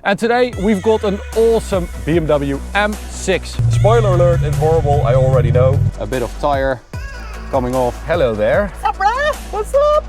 and today we've got an awesome BMW M6. Spoiler alert, it's horrible, I already know. A bit of tire coming off. Hello there. What's up, bruh? What's up?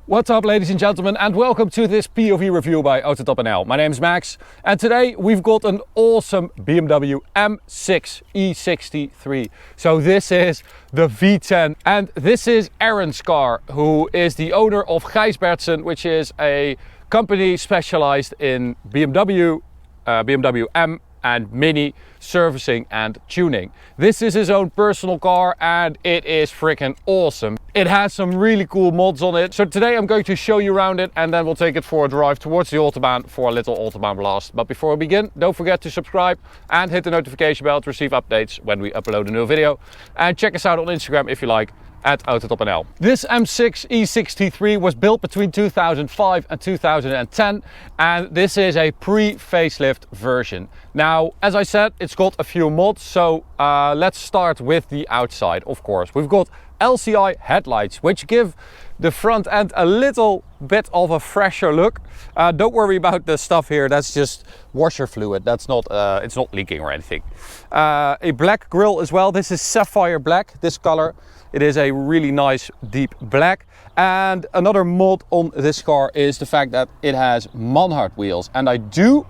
What's up, ladies and gentlemen, and welcome to this POV review by AutoTopNL. My name is Max, and today we've got an awesome BMW M6 E63. So this is the V10, and this is Aaron's car, who is the owner of Gijsbertsen, which is a company specialized in BMW, BMW M and Mini servicing and tuning. This is his own personal car and it is freaking awesome. It has some really cool mods on it. So today I'm going to show you around it and then we'll take it for a drive towards the Autobahn for a little Autobahn blast. But before we begin, don't forget to subscribe and hit the notification bell to receive updates when we upload a new video. And check us out on Instagram if you like, at AutoTopNL. This M6 E63 was built between 2005 and 2010, and this is a pre-facelift version. Now, as I said, it's got a few mods, so let's start with the outside, of course. We've got LCI headlights, which give the front end a little bit of a fresher look. Don't worry about the stuff here, that's just washer fluid. That's not, it's not leaking or anything. A black grille as well. This is sapphire black, this color. It is a really nice deep black. And another mod on this car is the fact that it has Manhart wheels. And I do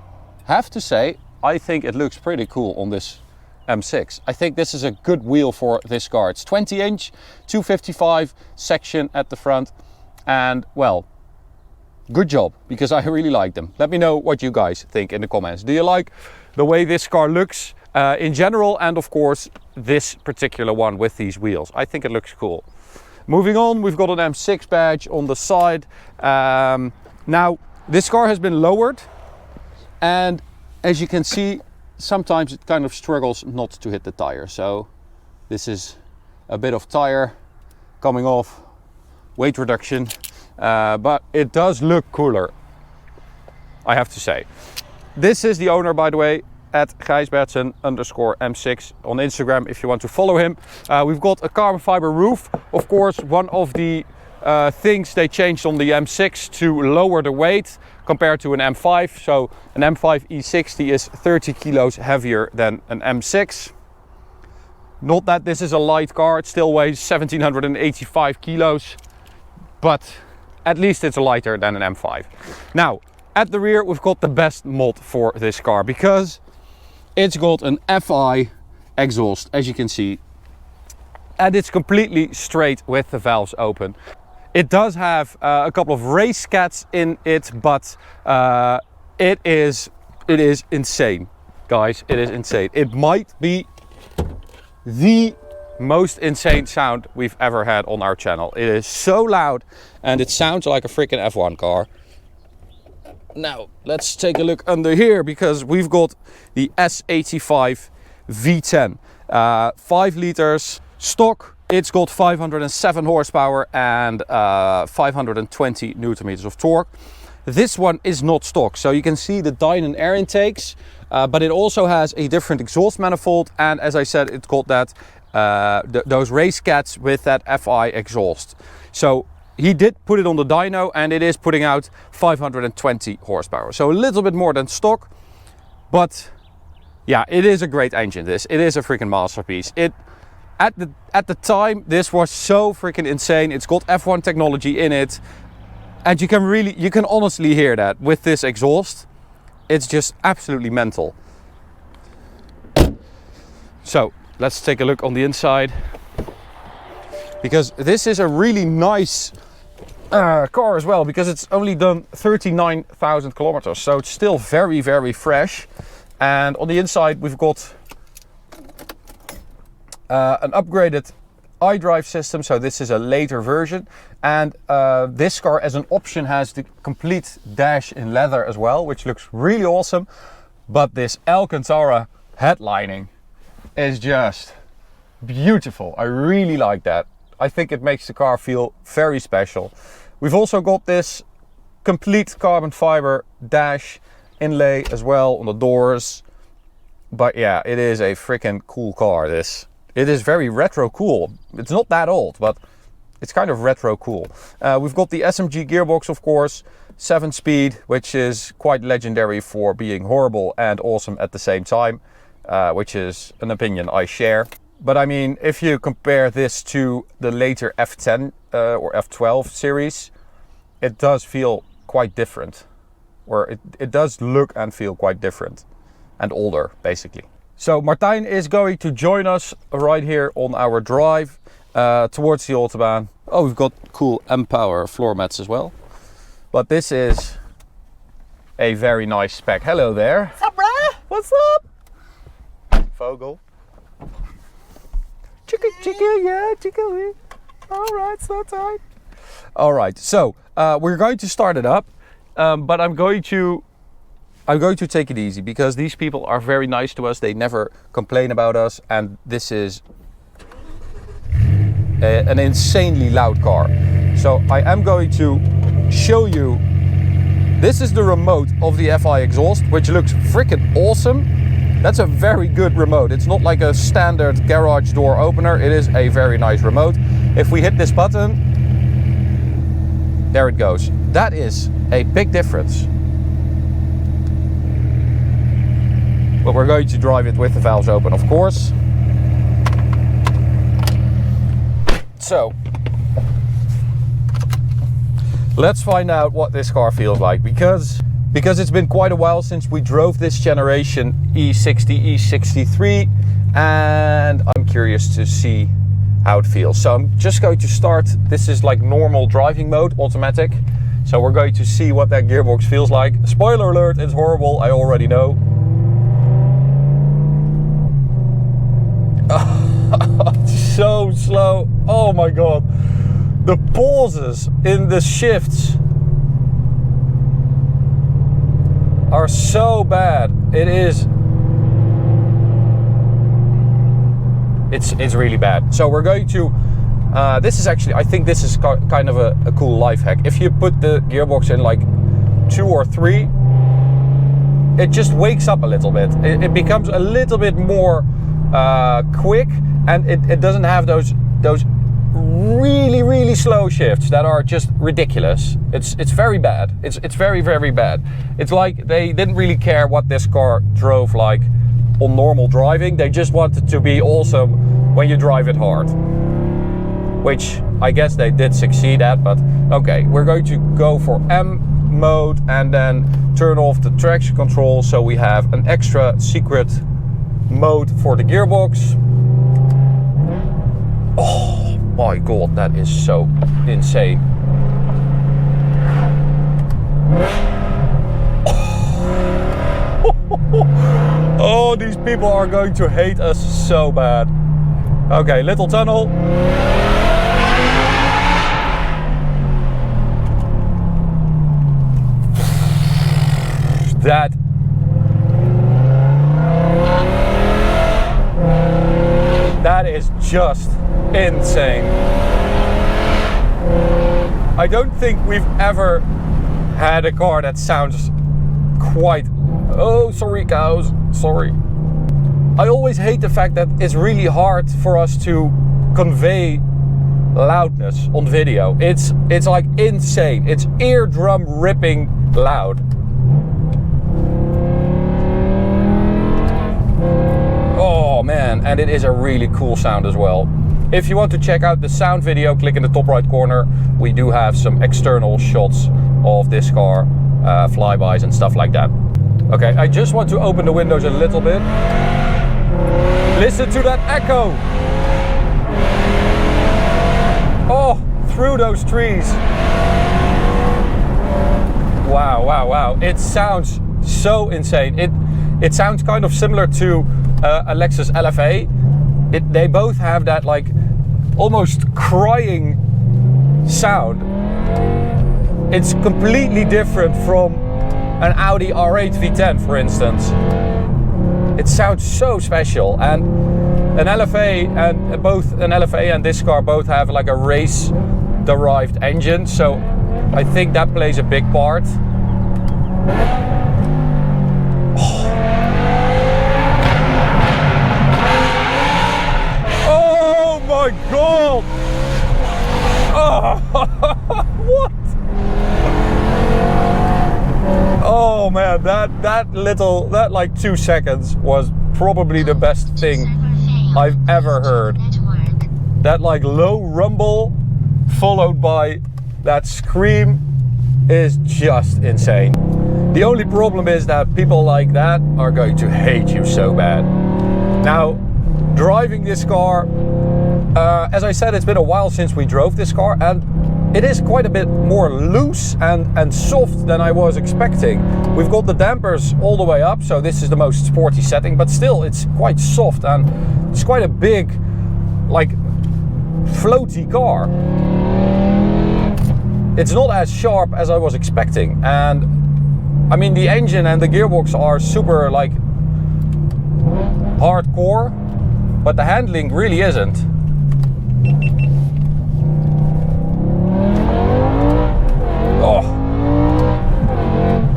have to say, I think it looks pretty cool on this M6. I think this is a good wheel for this car. It's 20 inch, 255 section at the front. And well, good job, because I really like them. Let me know what you guys think in the comments. Do you like the way this car looks in general, and of course this particular one with these wheels? I think it looks cool. Moving on, we've got an M6 badge on the side. Now this car has been lowered, and as you can see, sometimes it kind of struggles not to hit the tire. So this is a bit of tire coming off, weight reduction, but it does look cooler, I have to say. This is the owner, by the way, at Gijsbertsen_M6 on Instagram if you want to follow him. We've got a carbon fiber roof. Of course, one of the things they changed on the M6 to lower the weight compared to an M5. So an M5 E60 is 30 kilos heavier than an M6. Not that this is a light car, it still weighs 1785 kilos, but at least it's lighter than an M5. Now, at the rear, we've got the best mod for this car because it's got an FI exhaust, as you can see, and it's completely straight with the valves open. It does have a couple of race cats in it, but it is insane, guys. It is insane. It might be the most insane sound we've ever had on our channel. It is so loud and it sounds like a freaking F1 car. Now let's take a look under here, because we've got the S85 V10, 5 liters stock. It's got 507 horsepower and 520 newton meters of torque. This one is not stock, so you can see the dyno air intakes, but it also has a different exhaust manifold, and as I said, it's got that those race cats with that FI exhaust. So he did put it on the dyno and it is putting out 520 horsepower. So a little bit more than stock, but yeah, it is a great engine. It is a freaking masterpiece. At the time, this was so freaking insane. It's got F1 technology in it. And you can honestly hear that with this exhaust. It's just absolutely mental. So let's take a look on the inside, because this is a really nice car as well, because it's only done 39,000 kilometers, so it's still very, very fresh. And on the inside we've got an upgraded iDrive system, so this is a later version, and this car as an option has the complete dash in leather as well, which looks really awesome. But this Alcantara headlining is just beautiful. I really like that. I think it makes the car feel very special. We've also got this complete carbon fiber dash inlay as well on the doors. But yeah, it is a freaking cool car, this. It is very retro cool. It's not that old, but it's kind of retro cool. We've got the SMG gearbox, of course. 7-speed, which is quite legendary for being horrible and awesome at the same time, which is an opinion I share. But I mean, if you compare this to the later F10 or F12 series, it does feel quite different. Or it does look and feel quite different. And older, basically. So Martijn is going to join us right here on our drive towards the Autobahn. Oh, we've got cool M-Power floor mats as well. But this is a very nice spec. Hello there. What's up, bruh? What's up? Vogel. Chicka chicka, yeah, chicka. Alright, slow time. Alright, so we're going to start it up, but I'm going to take it easy because these people are very nice to us. They never complain about us, and this is an insanely loud car. So I am going to show you. This is the remote of the FI exhaust, which looks freaking awesome. That's a very good remote. It's not like a standard garage door opener. It is a very nice remote. If we hit this button, there it goes. That is a big difference. But we're going to drive it with the valves open, of course. So, let's find out what this car feels like, because it's been quite a while since we drove this generation E63, and I'm curious to see how it feels. So I'm just going to start. This is like normal driving mode, automatic. So we're going to see what that gearbox feels like. Spoiler alert, it's horrible, I already know. So slow, oh my god. The pauses in the shifts are so bad. It's really bad. So we're going to this is actually, I think this is kind of a cool life hack. If you put the gearbox in like 2 or 3, it just wakes up a little bit. It becomes a little bit more quick, and it doesn't have those really slow shifts that are just ridiculous. It's very bad. It's very bad. It's like they didn't really care what this car drove like on normal driving. They just wanted to be awesome when you drive it hard, which I guess they did succeed at. But okay, we're going to go for M mode and then turn off the traction control, so we have an extra secret mode for the gearbox. Oh my god, that is so insane. Oh, these people are going to hate us so bad. Okay, little tunnel. That is just insane. I don't think we've ever had a car that sounds quite... Oh, sorry cows, sorry. I always hate the fact that it's really hard for us to convey loudness on video. It's like insane. It's eardrum ripping loud. Oh man, and it is a really cool sound as well. If you want to check out the sound video, click in the top right corner. We do have some external shots of this car, flybys and stuff like that. Okay, I just want to open the windows a little bit. Listen to that echo! Oh, through those trees. Wow, wow, wow. It sounds so insane. It sounds kind of similar to a Lexus LFA. They both have that like almost crying sound. It's completely different from an Audi R8 V10, for instance. It sounds so special, and an LFA and this car both have like a race derived engine, so I think that plays a big part. Oh my god! Oh, what? man, that like 2 seconds was probably the best thing I've ever heard. That like low rumble followed by that scream is just insane. The only problem is that people like that are going to hate you so bad. Now, driving this car, as I said, it's been a while since we drove this car, and it is quite a bit more loose and soft than I was expecting. We've got the dampers all the way up, so this is the most sporty setting, but still it's quite soft and it's quite a big, like, floaty car. It's not as sharp as I was expecting, and I mean the engine and the gearbox are super like hardcore, but the handling really isn't. Oh,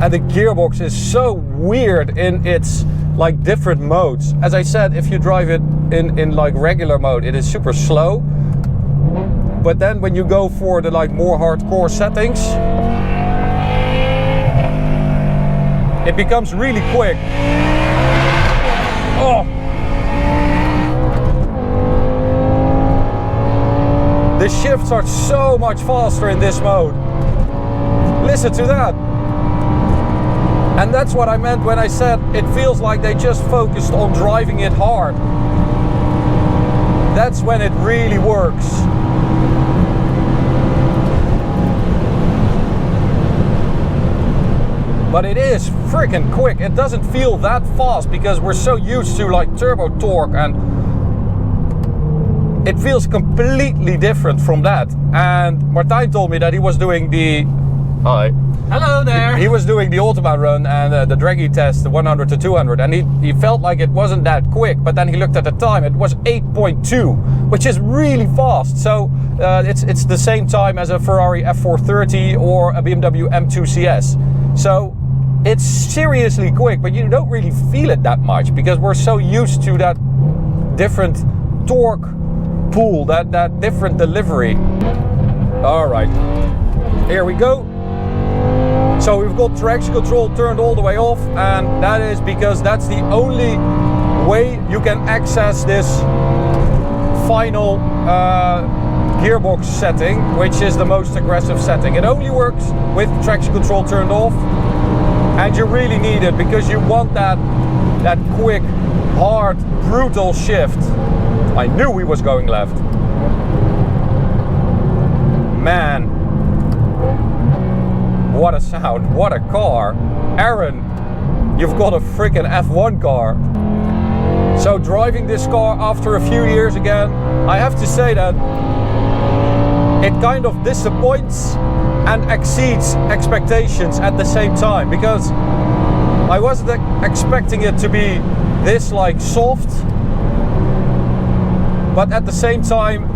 and the gearbox is so weird in its like different modes. As I said, if you drive it in like regular mode, it is super slow. But then when you go for the like more hardcore settings, it becomes really quick. Oh! The shifts are so much faster in this mode. Listen to that. And that's what I meant when I said it feels like they just focused on driving it hard. That's when it really works. But it is freaking quick. It doesn't feel that fast because we're so used to like turbo torque, and it feels completely different from that. And Martijn told me that he was doing the... Hi. Hello there. He was doing the Autobahn run and the draggy test, the 100 to 200, and he felt like it wasn't that quick, but then he looked at the time, it was 8.2, which is really fast. So it's the same time as a Ferrari F430 or a BMW M2 CS. So it's seriously quick, but you don't really feel it that much because we're so used to that different torque pool, that different delivery. All right, here we go. So we've got traction control turned all the way off, and that is because that's the only way you can access this final gearbox setting, which is the most aggressive setting. It only works with traction control turned off, and you really need it because you want that quick, hard, brutal shift. I knew he was going left. Man, what a sound, what a car. Aaron, you've got a freaking F1 car. So driving this car after a few years again, I have to say that it kind of disappoints and exceeds expectations at the same time, because I wasn't expecting it to be this like soft, but at the same time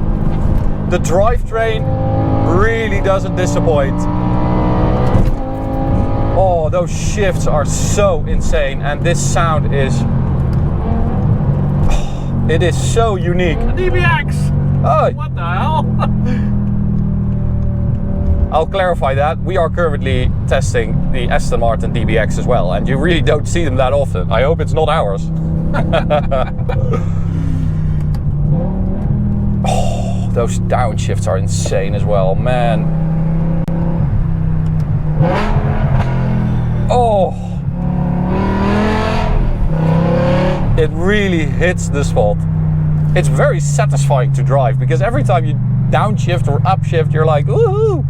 the drivetrain really doesn't disappoint. Oh, those shifts are so insane, and this sound is, it is so unique. A DBX! Oh. What the hell? I'll clarify that. We are currently testing the Aston Martin DBX as well, and you really don't see them that often. I hope it's not ours. Oh, those downshifts are insane as well, man. Oh, it really hits the spot. It's very satisfying to drive because every time you downshift or upshift, you're like, ooh.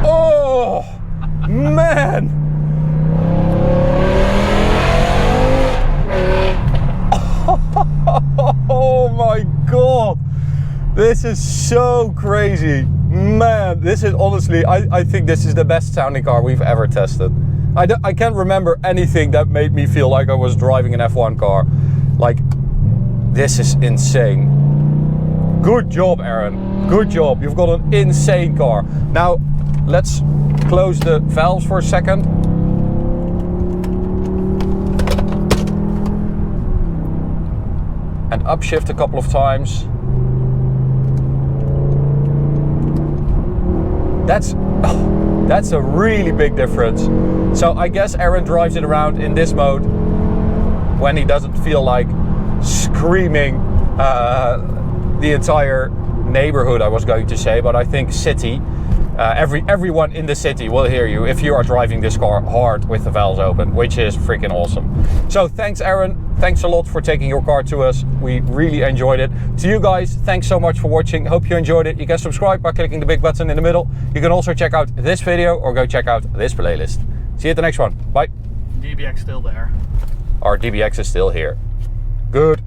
Oh, man. Oh my God. This is so crazy. Man, this is honestly, I think this is the best sounding car we've ever tested. I can't remember anything that made me feel like I was driving an F1 car. Like, this is insane. Good job, Aaron. Good job. You've got an insane car. Now, let's close the valves for a second. And upshift a couple of times. That's a really big difference. So I guess Aaron drives it around in this mode when he doesn't feel like screaming the entire neighborhood, I was going to say, but I think city. Everyone in the city will hear you if you are driving this car hard with the valves open, which is freaking awesome. So thanks, Aaron. Thanks a lot for taking your car to us. We really enjoyed it. To you guys, thanks so much for watching. Hope you enjoyed it. You can subscribe by clicking the big button in the middle. You can also check out this video or go check out this playlist. See you at the next one. Bye. DBX still there. Our DBX is still here. Good.